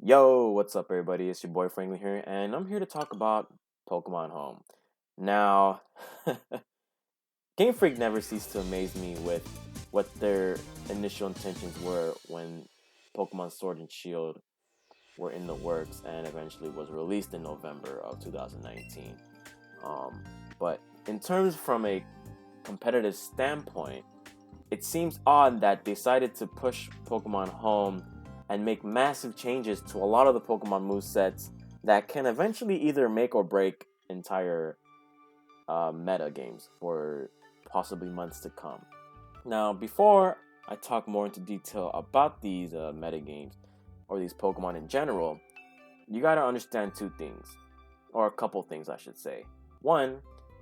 Yo, what's up, everybody? It's your boy Franklin here, and I'm here to talk about Pokemon Home. Now, Game Freak never ceased to amaze me with what their initial intentions were when Pokemon Sword and Shield were in the works and eventually was released in November of 2019. Um, but in terms from a competitive standpoint, it seems odd that they decided to push Pokemon Home and make massive changes to a lot of the Pokemon movesets that can eventually either make or break entire meta games for possibly months to come. Now, before I talk more into detail about these meta games or these Pokemon in general, you gotta understand two things, or a couple things, I should say. One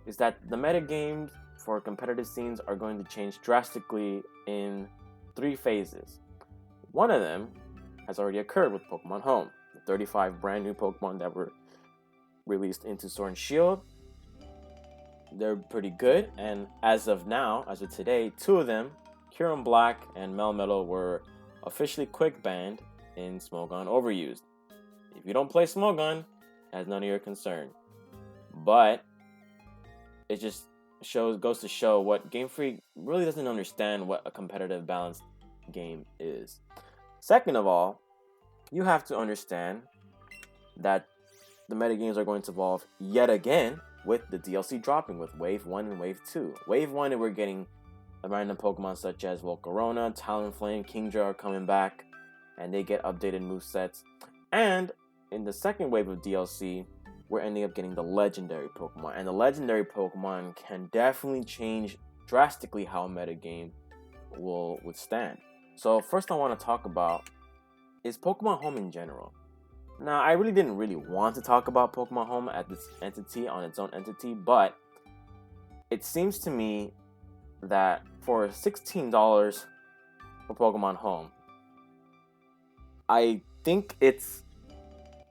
is that the meta games for competitive scenes are going to change drastically in three phases. One of them has already occurred with Pokemon Home, the 35 brand new Pokemon that were released into Sword and Shield. They're pretty good, and as of now, as of today, two of them, Kyurem Black and Melmetal, were officially quick banned in Smogon Overused. If you don't play Smogon, that's none of your concern. But it just goes to show what Game Freak really doesn't understand what a competitive balanced game is. Second of all, you have to understand that the metagames are going to evolve yet again with the DLC dropping with Wave 1 and Wave 2. Wave 1, we're getting random Pokemon such as Volcarona, Talonflame, Kingdra are coming back, and they get updated movesets. And in the second wave of DLC, we're ending up getting the legendary Pokemon. And the legendary Pokemon can definitely change drastically how a metagame will withstand. So first I want to talk about is Pokemon Home in general. Now, I really didn't want to talk about Pokemon Home at this entity on its own entity, but it seems to me that for $16 for Pokemon Home, I think it's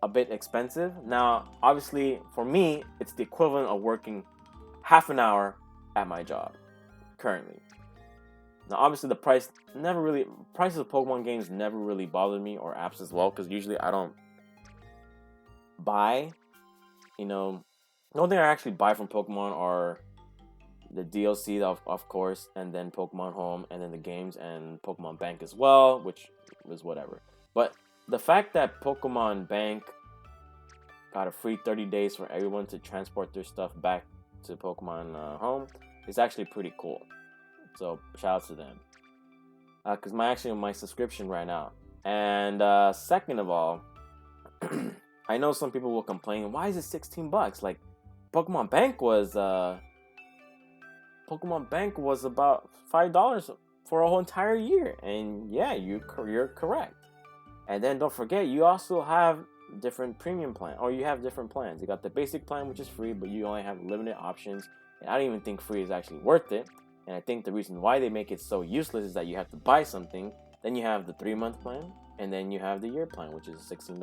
a bit expensive. Now, obviously, for me, it's the equivalent of working half an hour at my job currently. Now, obviously, prices of Pokemon games never really bothered me, or apps as well, because usually I don't buy, the only thing I actually buy from Pokemon are the DLC, of course, and then Pokemon Home, and then the games and Pokemon Bank as well, which was whatever. But the fact that Pokemon Bank got a free 30 days for everyone to transport their stuff back to Pokemon Home is actually pretty cool. So shout out to them. Because my subscription ran out. And second of all, I know some people will complain, why is it $16? Like Pokemon Bank was about $5 for a whole entire year. And yeah, you're correct. And then don't forget, you also have different premium plan, or you have different plans. You got the basic plan, which is free, but you only have limited options. And I don't even think free is actually worth it. And I think the reason why they make it so useless is that you have to buy something. Then you have the 3-month plan, and then you have the year plan, which is $16.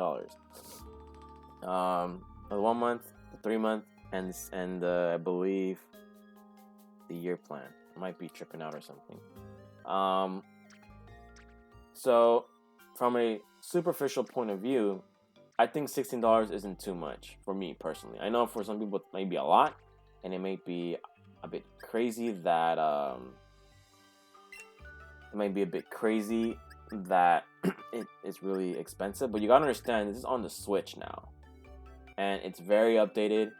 The 1 month, the 3-month, and I believe the year plan. I might be tripping out or something. So from a superficial point of view, I think $16 isn't too much for me personally. I know for some people it may be a lot, and it may be a bit crazy that it is really expensive. But you gotta understand, this is on the Switch now, and it's very updated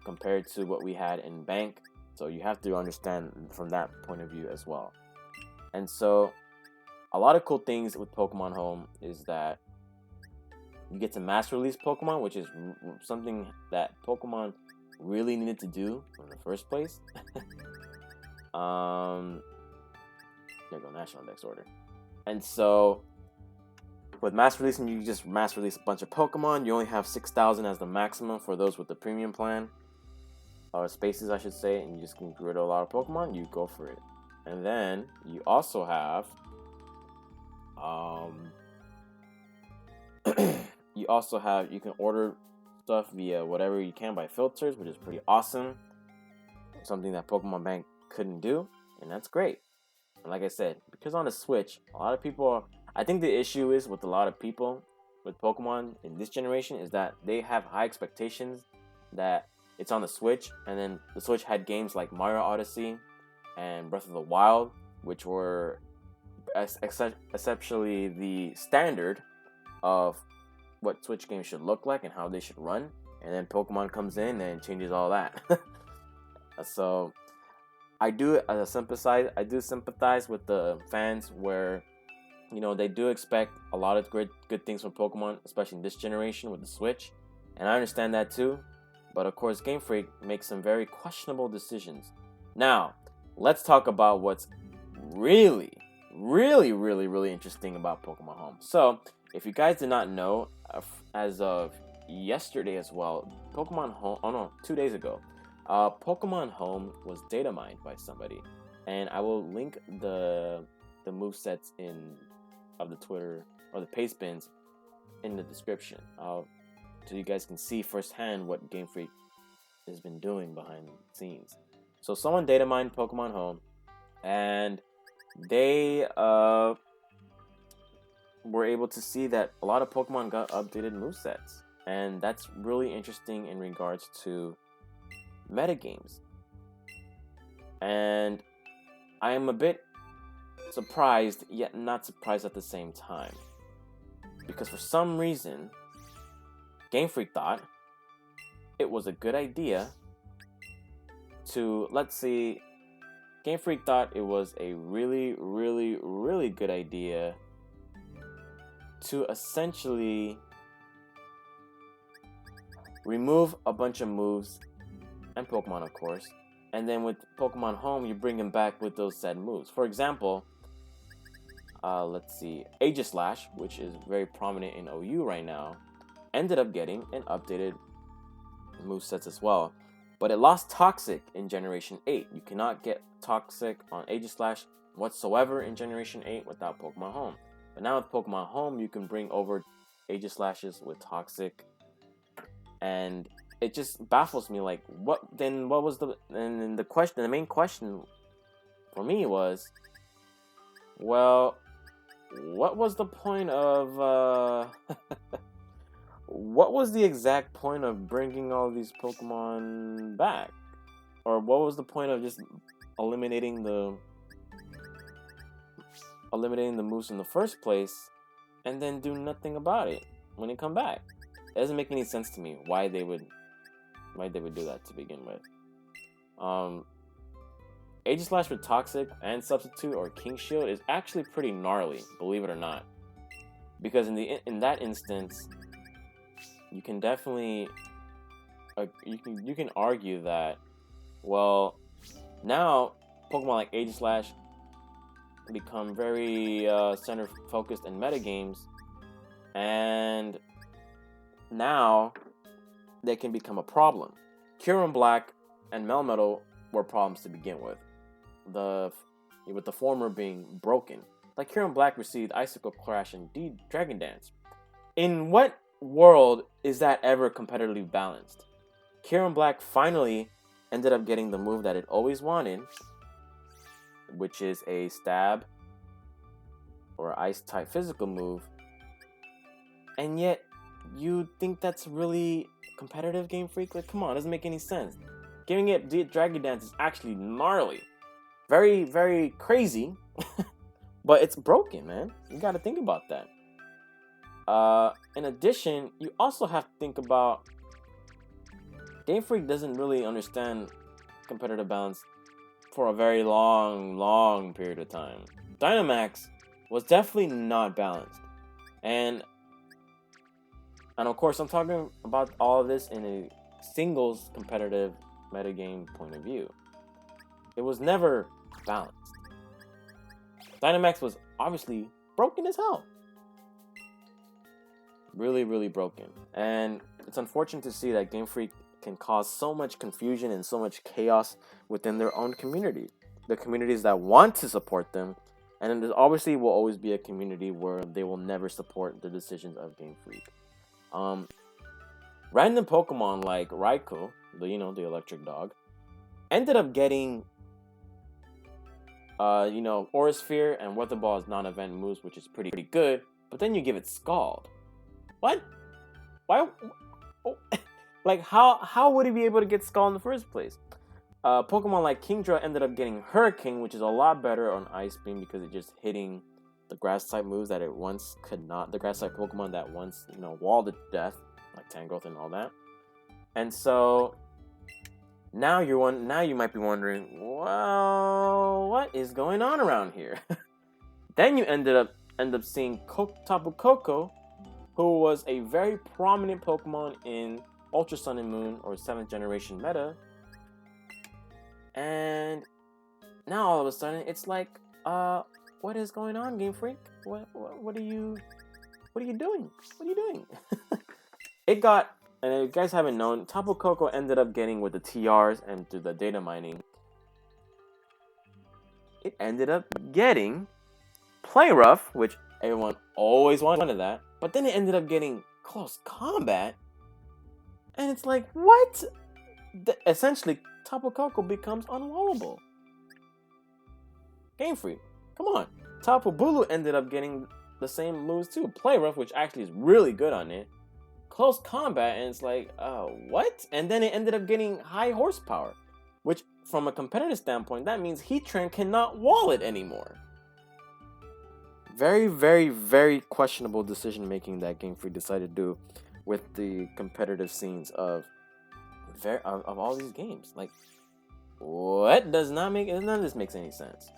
compared to what we had in Bank. So you have to understand from that point of view as well. And so a lot of cool things with Pokemon Home is that you get to mass release Pokemon, which is something that Pokemon really needed to do in the first place. There you go, National Dex order. And so with mass releasing, you just mass release a bunch of Pokemon. You only have 6,000 as the maximum for those with the premium plan, or spaces I should say, and you just can get rid of a lot of Pokemon. You go for it. And then you also have you can order stuff via whatever you can by filters, which is pretty awesome. Something that Pokemon Bank couldn't do, and that's great. And like I said, because on the Switch, a lot of people I think the issue is with a lot of people with Pokemon in this generation is that they have high expectations that it's on the Switch, and then the Switch had games like Mario Odyssey and Breath of the Wild, which were exceptionally the standard of what Switch games should look like and how they should run. And then Pokemon comes in and changes all that. So I do sympathize with the fans where they do expect a lot of good things from Pokemon, especially in this generation with the Switch, and I understand that too. But of course, Game Freak makes some very questionable decisions. Now, let's talk about what's really, really, really, really interesting about Pokemon Home. So, if you guys did not know, as of yesterday as well, Pokemon Home, 2 days ago, Pokemon Home was data mined by somebody, and I will link the movesets of the Twitter or the paste bins in the description, so you guys can see firsthand what Game Freak has been doing behind the scenes. So someone data mined Pokemon Home, and they were able to see that a lot of Pokemon got updated movesets, and that's really interesting in regards to metagames. And I am a bit surprised, yet not surprised at the same time, because for some reason Game Freak thought it was a good idea to, Game Freak thought it was a really, really, really good idea to essentially remove a bunch of moves and Pokemon, of course, and then with Pokemon Home, you bring them back with those said moves. For example, Aegislash, which is very prominent in OU right now, ended up getting an updated movesets as well. But it lost Toxic in Generation 8. You cannot get Toxic on Aegislash whatsoever in Generation 8 without Pokemon Home. But now with Pokemon Home, you can bring over Aegislashes with Toxic. And it just baffles me, like, what was the main question for me was, well, what was the point of what was the exact point of bringing all these Pokemon back? Or what was the point of just eliminating the moves in the first place and then do nothing about it when they come back? It doesn't make any sense to me why they would do that to begin with. Aegislash with Toxic and Substitute or King Shield is actually pretty gnarly, believe it or not. Because in that instance, you can definitely you can argue that, well, now Pokemon like Aegislash become very center focused in metagames, and now they can become a problem. Kyurem Black and Melmetal were problems to begin with. With the former being broken. Like Kyurem Black received Icicle Crash and Dragon Dance. In what world is that ever competitively balanced? Kyurem Black finally ended up getting the move that it always wanted, which is a stab or ice type physical move, and yet you think that's really competitive, Game Freak? Like, come on, it doesn't make any sense. Giving it Dragon Dance is actually gnarly, very, very crazy, but it's broken, man. You got to think about that. In addition, you also have to think about Game Freak doesn't really understand competitive balance for a very long period of time. Dynamax was definitely not balanced, and of course, I'm talking about all of this in a singles competitive metagame point of view. It was never balanced. Dynamax was obviously broken as hell. Really, really broken. And it's unfortunate to see that Game Freak can cause so much confusion and so much chaos within their own community. The communities that want to support them, and there obviously will always be a community where they will never support the decisions of Game Freak. Random Pokemon like Raikou, the electric dog, ended up getting Aura Sphere and Weather Ball as non-event moves, which is pretty good, but then you give it Scald. What? Why? Oh, like how would he be able to get Skull in the first place? Pokemon like Kingdra ended up getting Hurricane, which is a lot better on Ice Beam because it's just hitting the grass type moves that it once could not. The grass type Pokemon that once, walled to death, like Tangrowth and all that. And so now you might be wondering, well, what is going on around here? Then you end up seeing Tapu Koko, who was a very prominent Pokemon in Ultra Sun and Moon or 7th generation meta. And now all of a sudden it's like, what is going on, Game Freak? What are you doing? What are you doing? It got, and if you guys haven't known, Tapu Koko ended up getting with the TRs and through the data mining. It ended up getting Play Rough, which everyone always wanted that, but then it ended up getting Close Combat, and it's like, what? Essentially, Tapu Koko becomes unwallable. Game Freak, come on. Tapu Bulu ended up getting the same moves too. Play Rough, which actually is really good on it. Close Combat, and it's like, what? And then it ended up getting High Horsepower, which from a competitive standpoint, that means Heatran cannot wall it anymore. Very, very, very questionable decision making that Game Freak decided to do with the competitive scenes of all these games. Like, what? None of this makes any sense.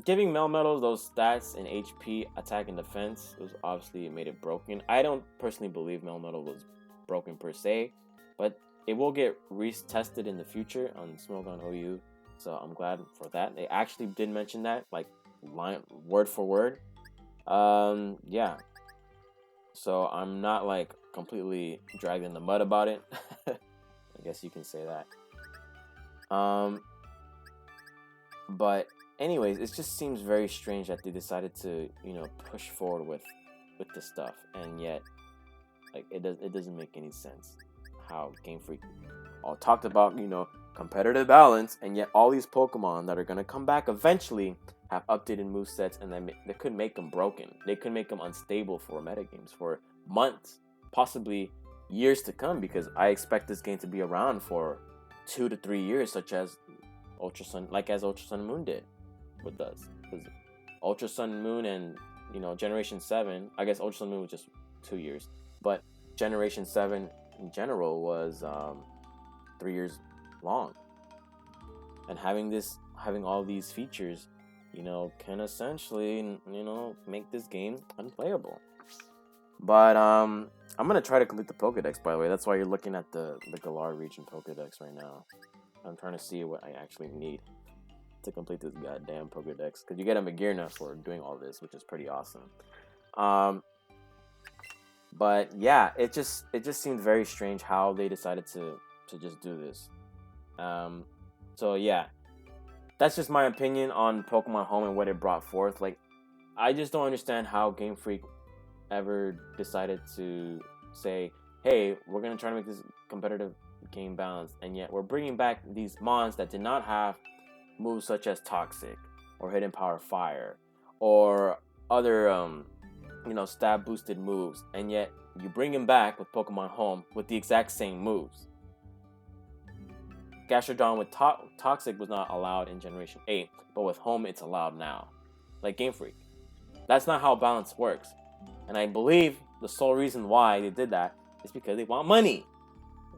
Giving Melmetal those stats in HP, attack, and defense was obviously made it broken. I don't personally believe Melmetal was broken per se, but it will get retested in the future on Smogon OU. So I'm glad for that. They actually did mention that, like, word for word. Yeah. So I'm not like completely dragged in the mud about it. I guess you can say that. But anyways, it just seems very strange that they decided to, push forward with this stuff, and yet, like, it doesn't make any sense how Game Freak all talked about, competitive balance, and yet all these Pokemon that are gonna come back eventually have updated movesets, and they could make them broken. They could make them unstable for metagames for months, possibly years to come, because I expect this game to be around for 2 to 3 years, such as Ultra Sun, as Ultra Sun and Moon did with us. Because Ultra Sun and Moon and, Generation 7, I guess Ultra Sun and Moon was just 2 years, but Generation 7 in general was 3 years long. And having all these features, can essentially, make this game unplayable. But I'm gonna try to complete the Pokedex, by the way. That's why you're looking at the Galar region Pokedex right now. I'm trying to see what I actually need to complete this goddamn Pokedex, because you get a Magearna for doing all this, which is pretty awesome. But yeah, it just seemed very strange how they decided to just do this. So yeah, that's just my opinion on Pokemon Home and what it brought forth. Like, I just don't understand how Game Freak ever decided to say, hey, we're gonna try to make this competitive game balanced, and yet we're bringing back these mons that did not have moves such as Toxic or Hidden Power Fire or other stab boosted moves, and yet you bring him back with Pokemon Home with the exact same moves. Gastrodon with Toxic was not allowed in Generation 8, but with Home it's allowed now. Like, Game Freak, that's not how balance works. And I believe the sole reason why they did that is because they want money.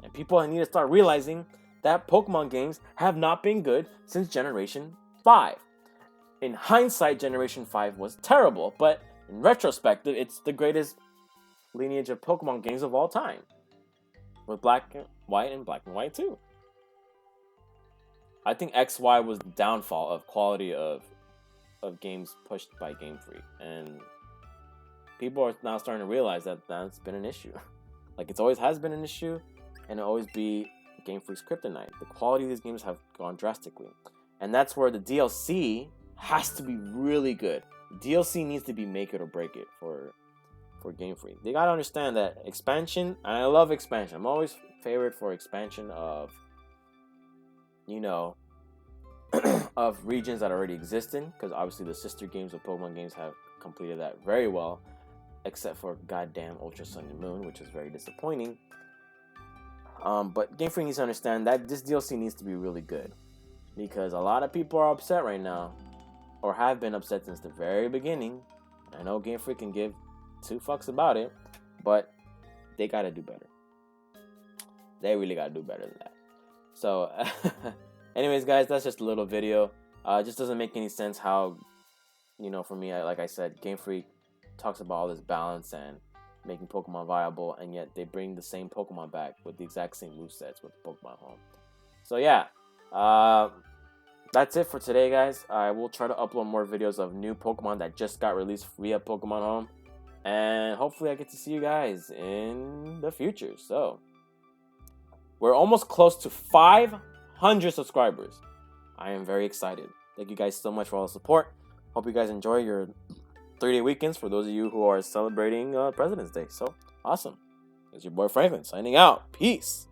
And people need to start realizing that Pokemon games have not been good since Generation 5. In hindsight, Generation 5 was terrible, but in retrospective, it's the greatest lineage of Pokemon games of all time. With Black and White and Black and White too. I think XY was the downfall of quality of games pushed by Game Freak. And people are now starting to realize that that's been an issue. Like, it always has been an issue, and it'll always be Game Freak's kryptonite. The quality of these games have gone drastically. And that's where the DLC has to be really good. DLC needs to be make it or break it for Game Freak. They gotta understand that expansion, and I love expansion. I'm always favored for expansion of, of regions that already existed, because obviously the sister games of Pokemon games have completed that very well. except for goddamn Ultra Sun and Moon, which is very disappointing. But Game Freak needs to understand that this DLC needs to be really good, because a lot of people are upset right now, or have been upset since the very beginning. I know Game Freak can give two fucks about it, but they gotta do better. They really gotta do better than that. So, anyways, guys, that's just a little video. It just doesn't make any sense how, for me, like I said, Game Freak talks about all this balance and making Pokemon viable, and yet they bring the same Pokemon back with the exact same movesets with Pokemon Home. So yeah, that's it for today, guys. I will try to upload more videos of new Pokemon that just got released via Pokemon Home, and hopefully I get to see you guys in the future. So we're almost close to 500 subscribers. I am very excited. Thank you guys so much for all the support. Hope you guys enjoy your 3-day weekends for those of you who are celebrating President's Day. So awesome. It's your boy Franklin signing out. Peace.